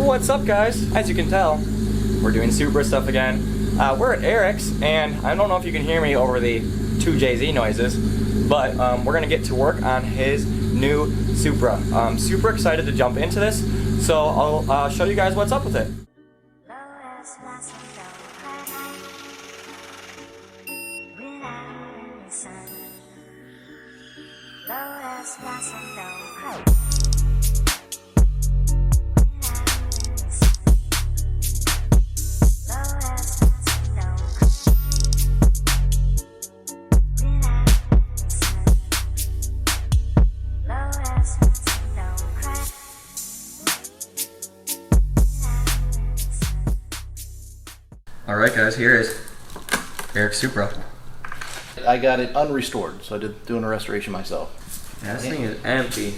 What's up, guys? As you can tell, we're doing Supra stuff again. We're at Erik's, and I don't know if you can hear me over the 2JZ noises, but we're gonna get to work on his new Supra. Super excited to jump into this, so I'll show you guys what's up with it. Alright guys, here is Erik's Supra. I got it unrestored, so I did doing a restoration myself. Yeah, this thing is empty.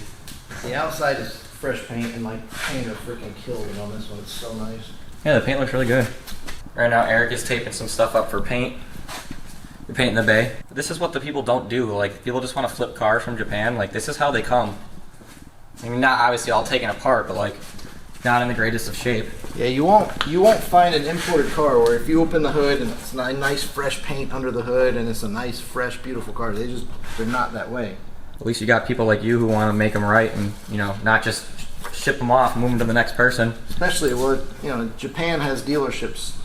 The outside is fresh paint, and my painter freaking killed it on this one. It's so nice. Yeah, the paint looks really good. Right now Erik is taping some stuff up for paint. We're painting the bay. This is what the people don't do. Like, people just want to flip cars from Japan. Like, this is how they come. I mean, not obviously all taken apart, but like, not in the greatest of shape. Yeah, you won't find an imported car where if you open the hood and it's a nice fresh paint under the hood and it's a nice fresh beautiful car. They're not that way. At least you got people like you who want to make them right and, you know, not just ship them off and move them to the next person. Especially what, you know, Japan has dealerships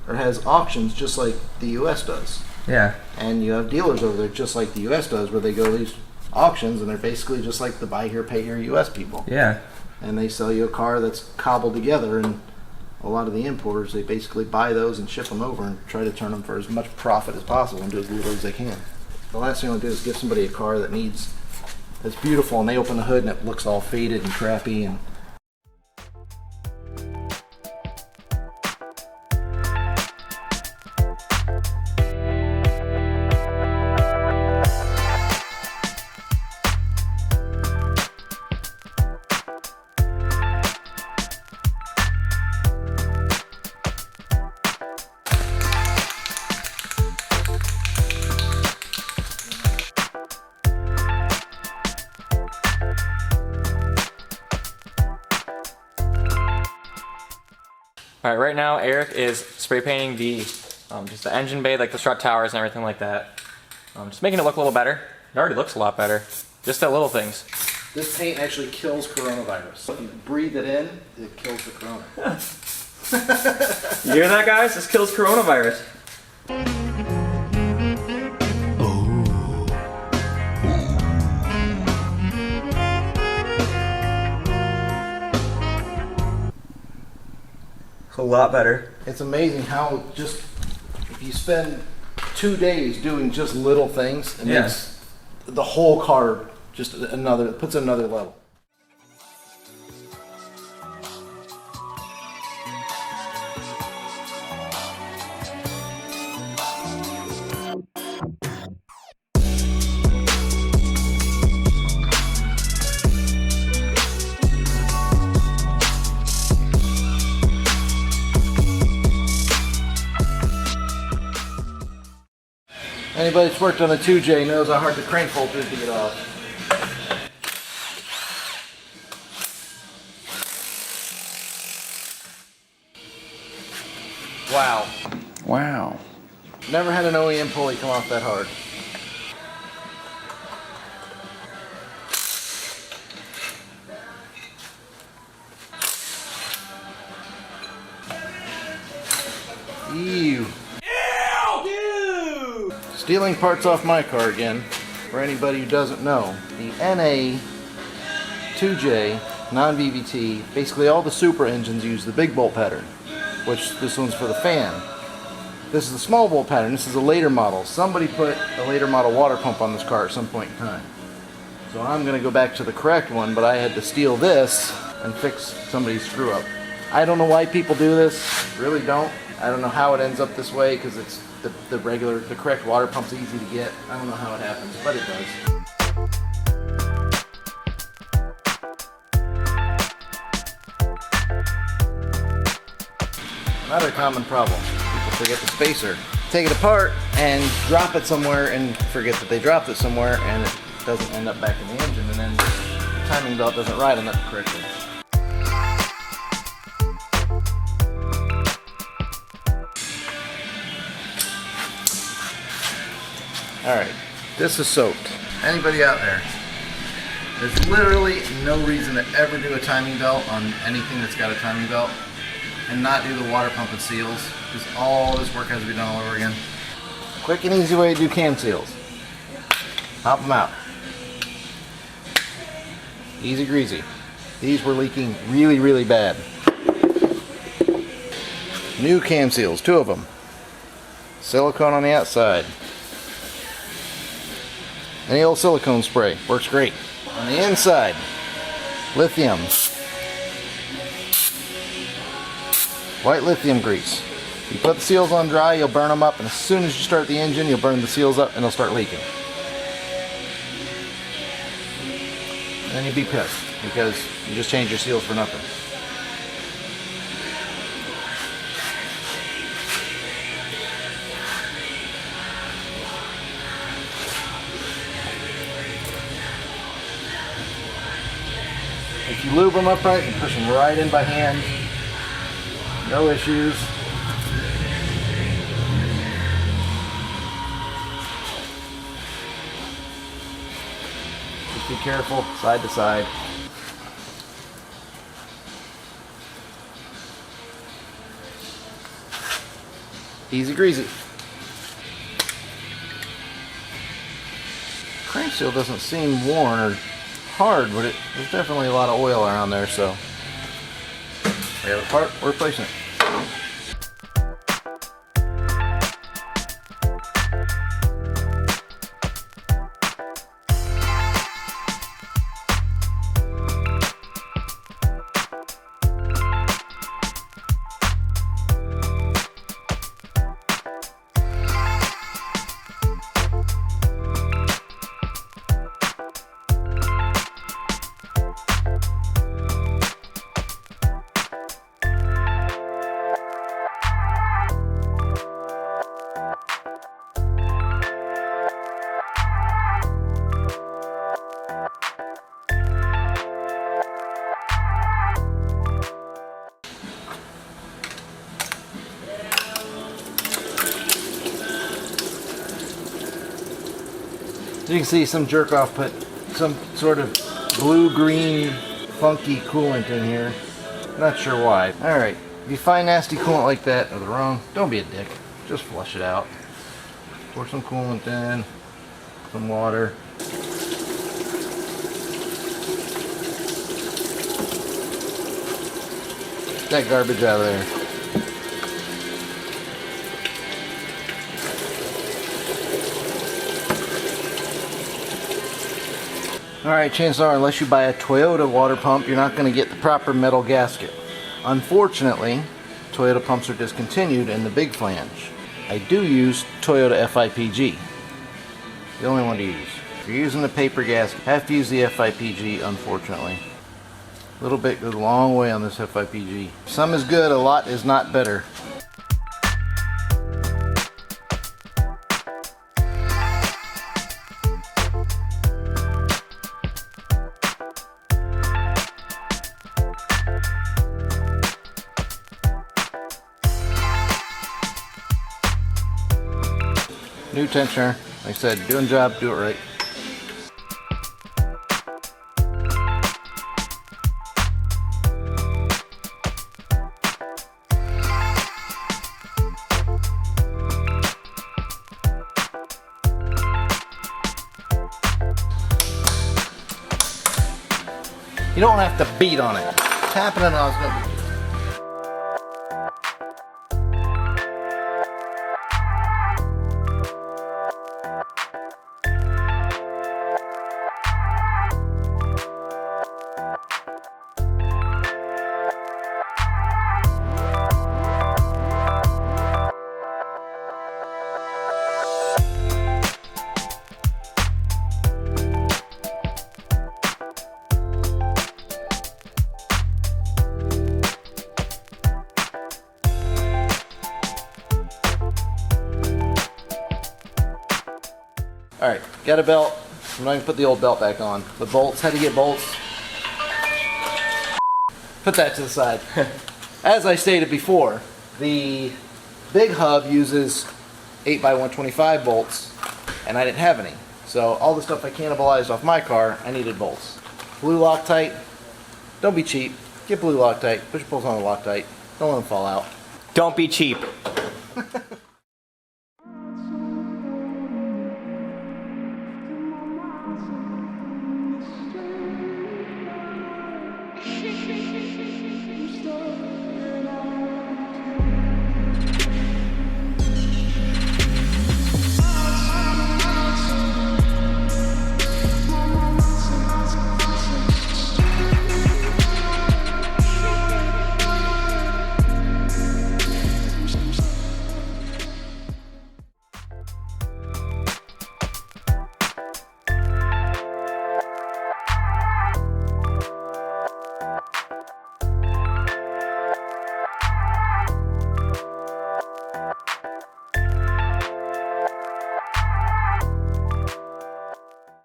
or has auctions just like the US does. Yeah. And you have dealers over there just like the US does, where they go to these auctions and they're basically just like the buy here pay here US people. Yeah. And they sell you a car that's cobbled together, and a lot of the importers, they basically buy those and ship them over and try to turn them for as much profit as possible and do as little as they can. The last thing I want to do is give somebody a car that's beautiful, and they open the hood and it looks all faded and crappy. And Alright, right now Erik is spray painting the just the engine bay, like the strut towers and everything like that. Just making it look a little better. It already looks a lot better. Just the little things. this paint actually kills coronavirus. If you breathe it in, it kills the corona. You hear that, guys? This kills coronavirus. A lot better. It's amazing how just if you spend 2 days doing just little things, it makes the whole car just puts it another level. Anybody that's worked on a 2J knows how hard the crank bolt is to get off. Wow. Wow. Never had an OEM pulley come off that hard. Ew. Stealing parts off my car again. For anybody who doesn't know, the NA 2J non-VVT, basically all the Supra engines use the big bolt pattern, which this one's for the fan. This is the small bolt pattern. This is a later model. Somebody put a later model water pump on this car at some point in time. So I'm going to go back to the correct one, but I had to steal this and fix somebody's screw up. I don't know why people do this. Really don't. I don't know how it ends up this way, because it's the correct water pump's easy to get. I don't know how it happens, but it does. Another common problem. People forget the spacer. Take it apart and drop it somewhere and forget that they dropped it somewhere, and it doesn't end up back in the engine, and then the timing belt doesn't ride on that correctly. Alright, this is soaked. Anybody out there? There's literally no reason to ever do a timing belt on anything that's got a timing belt and not do the water pump and seals, because all this work has to be done all over again. Quick and easy way to do cam seals. Pop them out. Easy greasy. These were leaking really, really bad. New cam seals, 2 of them. Silicone on the outside. Any old silicone spray, works great. On the inside, lithium. White lithium grease. You put the seals on dry, you'll burn them up, and as soon as you start the engine, you'll burn the seals up and they'll start leaking. And then you'd be pissed because you just changed your seals for nothing. If you lube them up right and push them right in by hand, no issues. Just be careful, side to side. Easy greasy. Crank seal doesn't seem worn or hard, but there's definitely a lot of oil around there, so we have a part, we're replacing it. As you can see, some jerk off put some sort of blue-green funky coolant in here. Not sure why. Alright, if you find nasty coolant like that or the wrong, don't be a dick. Just flush it out. Pour some coolant in, some water. Get that garbage out of there. Alright, chances are, unless you buy a Toyota water pump, you're not going to get the proper metal gasket. Unfortunately, Toyota pumps are discontinued in the big flange. I do use Toyota FIPG. The only one to use. If you're using the paper gasket, you have to use the FIPG, unfortunately. A little bit goes a long way on this FIPG. Some is good, a lot is not better. New tensioner, like I said, doing job, do it right. You don't have to beat on it. Tapping it on is no big deal. Alright, got a belt. I'm not going to put the old belt back on. The bolts, had to get bolts. Put that to the side. As I stated before, the big hub uses 8x125 bolts. and I didn't have any. So all the stuff I cannibalized off my car, I needed bolts. Blue Loctite, don't be cheap. Get blue Loctite, put your bolts on the Loctite, don't let them fall out. Don't be cheap.